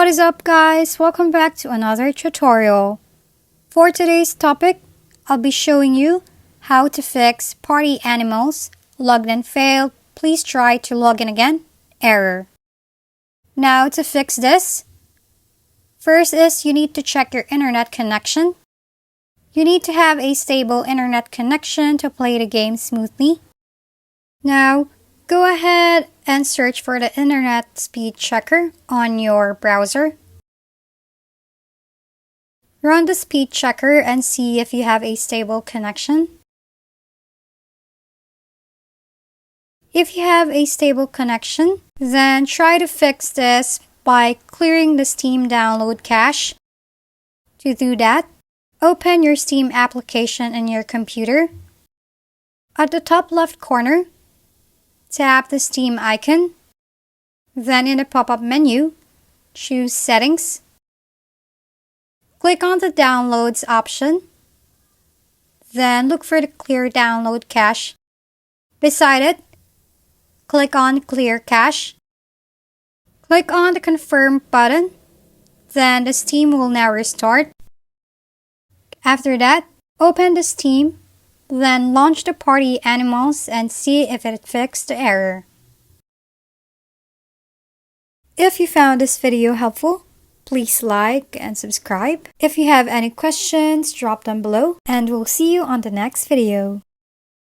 What is up, guys? Welcome back to another tutorial. For today's topic, I'll be showing you how to fix party animals, logged and failed, please try to log in again, error. Now to fix this, first is you need to check your internet connection. You need to have a stable internet connection to play the game smoothly. Now, go ahead and search for the internet speed checker on your browser. Run the speed checker and see if you have a stable connection. If you have a stable connection, then try to fix this by clearing the Steam download cache. To do that, open your Steam application in your computer. At the top left corner, tap the Steam icon. Then in the pop-up menu, choose Settings. Click on the Downloads option. Then look for the Clear Download Cache. Beside it, click on Clear Cache. Click on the Confirm button. Then the Steam will now restart. After that, open the Steam. Then launch the party animals and see if it fixed the error. If you found this video helpful, please like and subscribe. If you have any questions, drop them below and we'll see you on the next video.